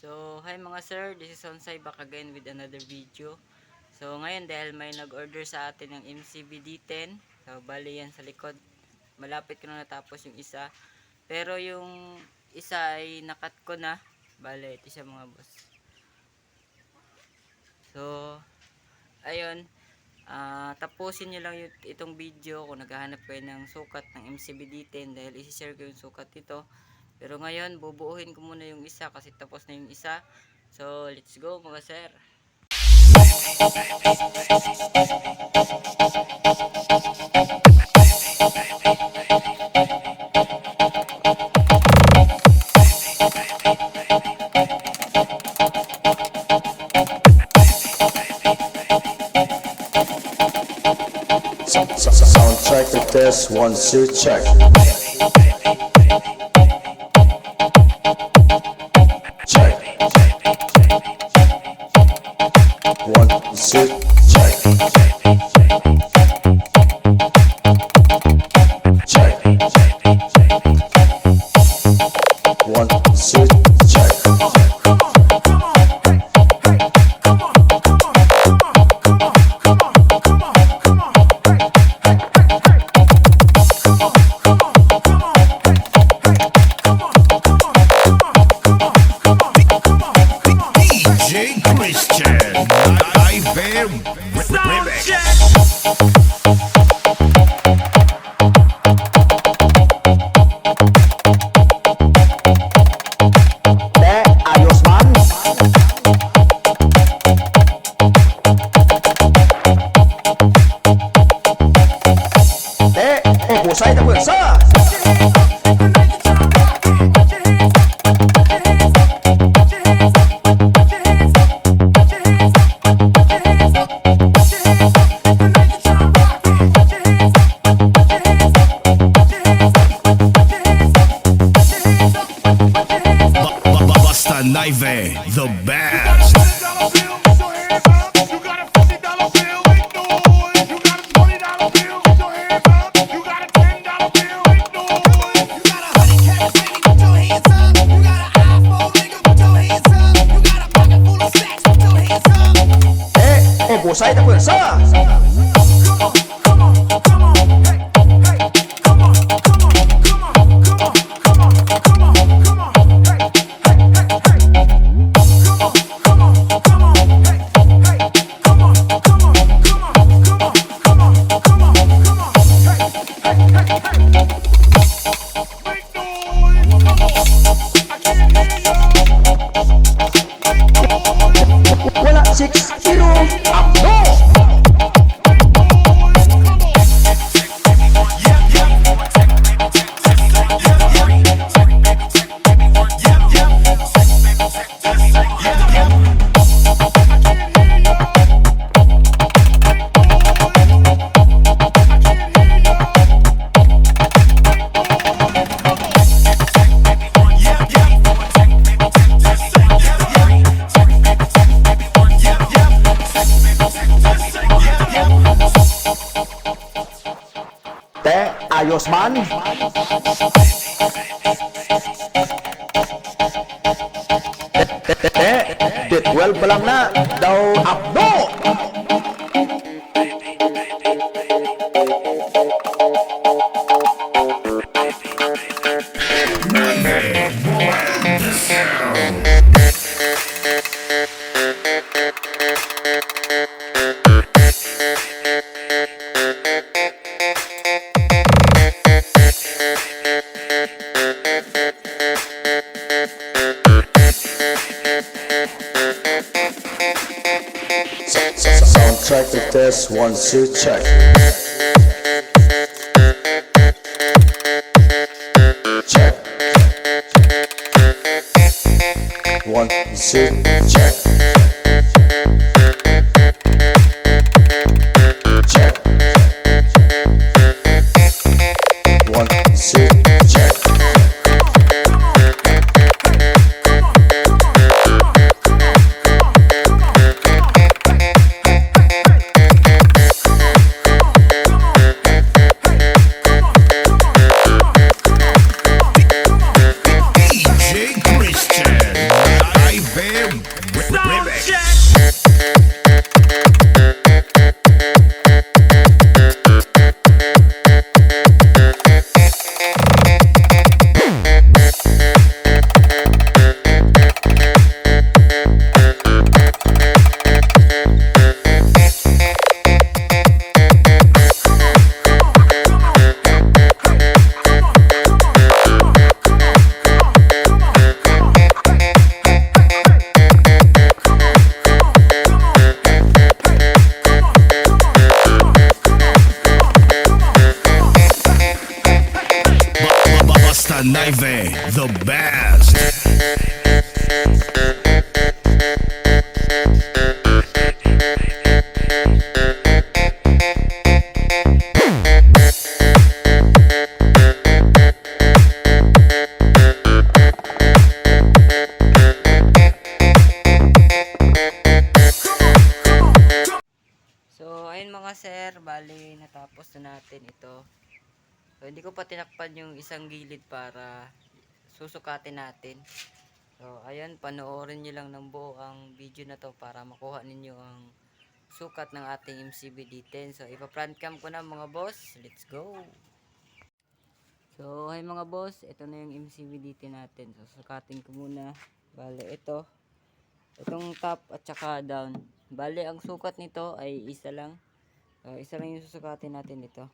So, hi mga sir, this is Onsay back again with another video. So, ngayon dahil may nag-order sa atin ng MCB D10, so bali yan sa likod. Malapit ko na natapos yung isa. Pero yung isa ay nakat ko na. Bali, ito siya mga boss. So, ayun. Tapusin nyo lang itong video kung naghahanap kayo ng sukat ng MCB D10 dahil isi-share ko yung sukat ito. Pero ngayon, bubuuhin ko muna yung isa kasi tapos na yung isa. So, let's go mga sir. Sound check the test, 1 2 check. Check. 1 2 check. Check. 1 2 check. DJ Christian, live remix. Ayos man. Husay na bulsa. Basta Naive, the best. Husay na bulsa. Wala 6-0 Abdo. Ayos man. D12 pa lang na daw Abdo. Sound check the test, 1 2 check. Check. 1 2 check. Check. 1 2 check. DJ Christian, live sir, bali natapos na natin ito. So, hindi ko pa tinakpan yung isang gilid para susukatin natin. So, ayan, panoorin nyo lang ng buo ang video na to para makuha ninyo ang sukat ng ating MCB D10. So, ipa-front cam ko na mga boss. Let's go! So, hi mga boss, ito na yung MCB D10 natin. So, sukatin ko muna. Bale, itong top at saka down. Bale, ang sukat nito ay isa lang. So, isa lang yung susukatin natin ito.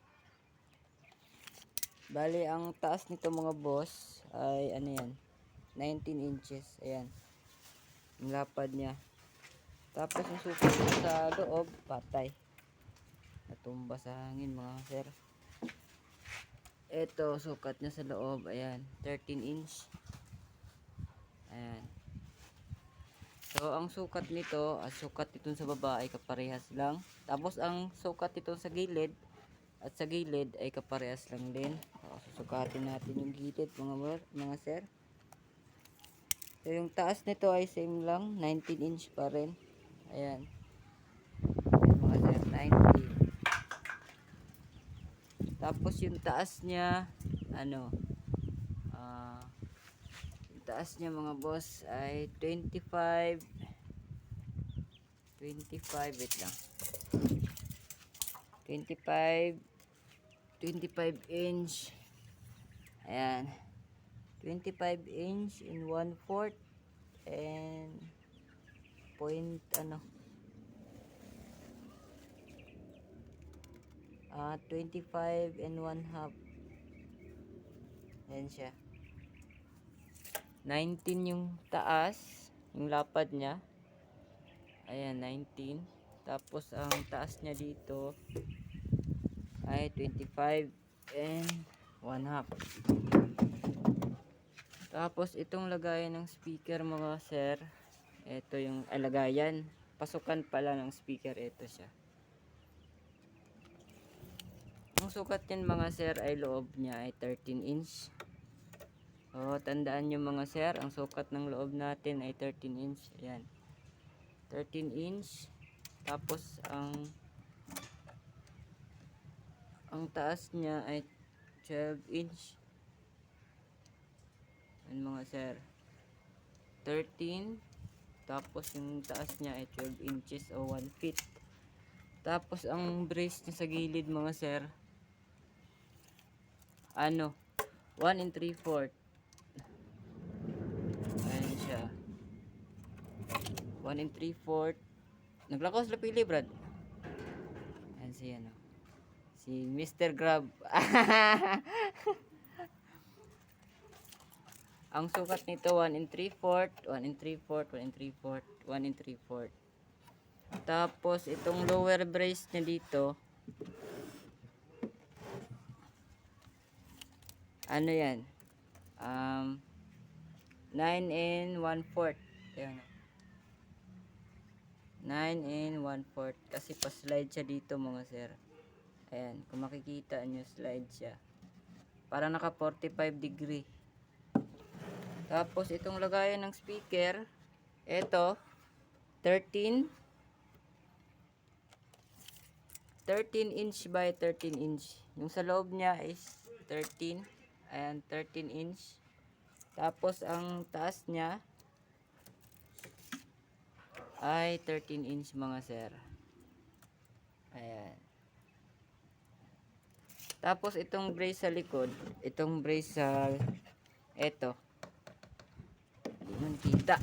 Bale, ang taas nito mga boss ay ano yan, 19 inches. Ayan. Yung lapad niya. Tapos yung sukat nito sa loob, patay. Natumba sa hangin mga sir. Ito, sukat niya sa loob. Ayan, 13 inch. Ayan. So, ang sukat nito, sukat nito sa baba ay kaparehas lang. Tapos, ang sukat nito sa gilid at sa gilid ay kaparehas lang din. So, susukatin natin yung gilid mga sir. So, yung taas nito ay same lang, 19 inch pa rin. Ayan. Ayan mga sir, 19. Tapos yung taas niya, yung taas niya mga boss ay 25, wait lang. 25 inch. Ayan. 25 inch in 1/4 and point 25 and 1/2. Ayan siya. 19 yung taas, yung lapad niya. Ayan, 19. Tapos ang taas niya dito ay 25 and 1/2. Tapos itong lagayan ng speaker mga sir, ito yung lagayan, pasukan pala ng speaker, ito siya. Ang sukat niyan mga sir ay loob niya ay 13 inch. So tandaan nyo mga sir, ang sukat ng loob natin ay 13 inch. Ayan, 13 inch. Tapos ang taas niya ay 12 inch. Ayan mga sir, 13. Tapos yung taas niya ay 12 inches o 1 feet. Tapos ang brace niya sa gilid mga sir, 1 and 3/4. Ayan siya, 1 and 3/4. Naglakaw sila pili brad. Ayan siya si Mr. Grab. Ang sukat nito 1 and 3/4, 1 and 3/4, 1 and 3/4, 1 and 3/4. Tapos itong lower brace niya dito, yan, 9 and 1/4. Ayan, 9 and 1/4 kasi pa-slide siya dito mga sir. Ayan, kung makikita nyo, slide siya. Para naka 45 degree. Tapos itong lagayan ng speaker, ito 13 inch by 13 inch. Yung sa loob niya is 13. Ayan, 13 inch. Tapos ang taas niya ay 13 inch mga sir. Ayan. Tapos itong brace sa likod, itong brace sa ito, hindi man kita.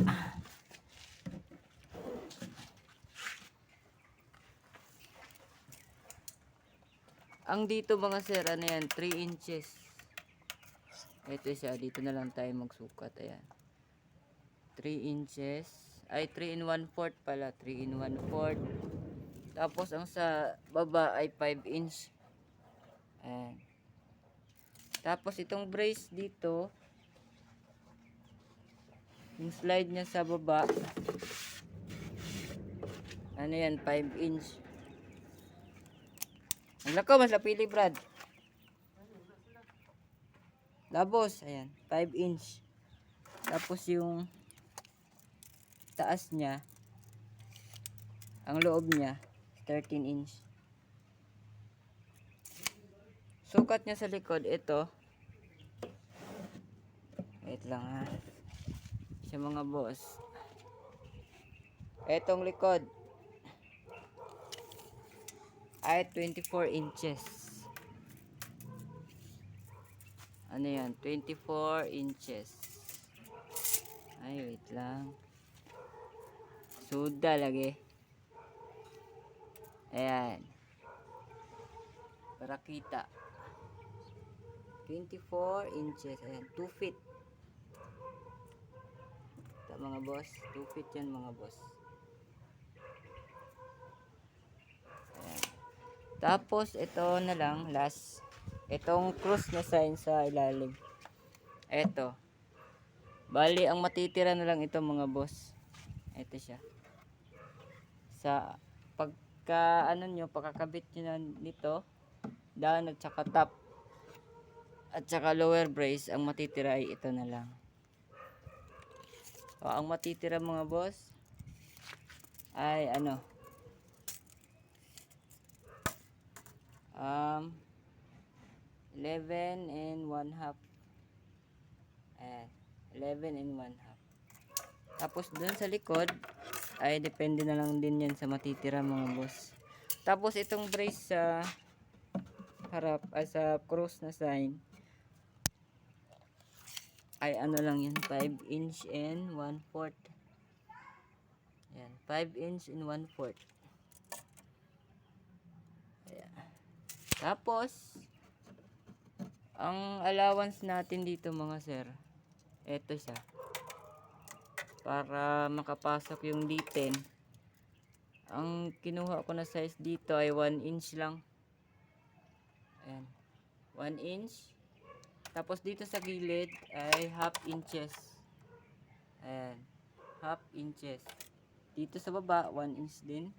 Ang dito mga sir, yan, 3 inches. Ito siya, dito na lang tayo magsukat. Ayan, 3 inches. Ay, 3 and 1/4 pala. 3 and 1/4. Tapos ang sa baba ay 5 inch. Ayan. Tapos itong brace dito, yung slide niya sa baba, yan, 5 inch. Ang lakaw, mas lapili brad. Labos, ayan, 5 inch. Tapos yung taas niya, ang loob niya, 13 inch. sukat niya sa likod, ito. Wait lang ha. Sa mga boss. Etong likod ay 24 inches. Ano yan? 24 inches. Ay, wait lang. Suda lagi. Ayan. Para kita. 24 inches. Ayan. 2 feet. Ito mga boss. 2 feet yan mga boss. Ayan. Tapos, ito na lang. Last. Itong cross na sign sa ilalim. Ito. Bali, ang matitira na lang ito mga boss. Ito siya. Sa pagka ano nyo, pagkakabit nyo na nito, down at saka top at saka lower brace, ang matitira ay ito na lang. O, ang matitira mga boss ay ano, 11 and 1/2. Ayan, 11 and 1/2. Tapos dun sa likod ay depende na lang din yan sa matitira mga boss. Tapos itong brace sa harap ay sa cross na sign ay ano lang yan, 5 inch and 1/4. Ayan, 5 inch and 1/4. Ayan. Tapos ang allowance natin dito mga sir, eto siya. Para makapasok yung D10, ang kinuha ko na size dito ay 1 inch lang. Ayan, 1 inch. Tapos dito sa gilid ay 1/2 inches. Ayan, 1/2 inches. Dito sa baba 1 inch din.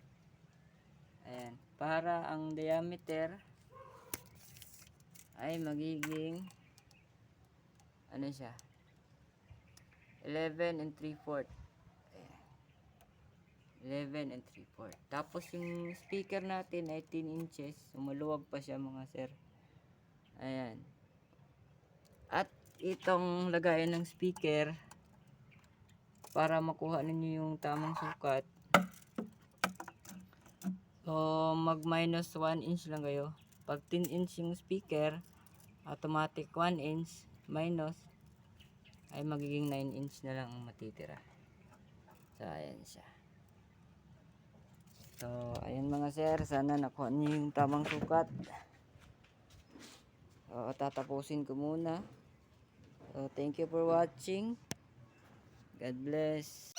Ayan, para ang diameter ay magiging ano siya, 11 and 3/4. 11 and 3/4. Tapos yung speaker natin ay 10 inches. So maluwag pa siya mga sir. Ayan. At itong lagayan ng speaker, para makuha ninyo yung tamang sukat, so mag minus 1 inch lang kayo. Pag 10 inch yung speaker, automatic 1 inch minus ay magiging 9 inch na lang ang matitira. So ayan siya. So ayan mga sir, sana nakuha niyo yung tamang sukat. So tatapusin ko muna. So thank you for watching. God bless.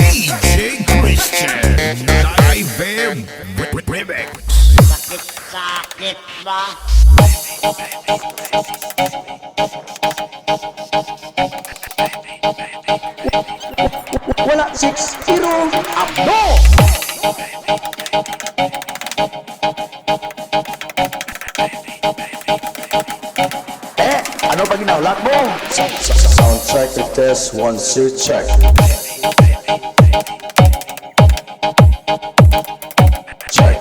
DJ Christian, Iber Remix. Sakit ba? Wala 6-0 Abdo. Ano pa ginawlak mo? Sound check, test 1 2 check. Check.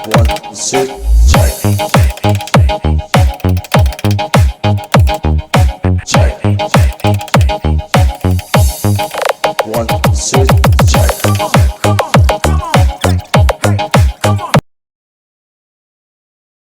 1 2 check. Check. 1 2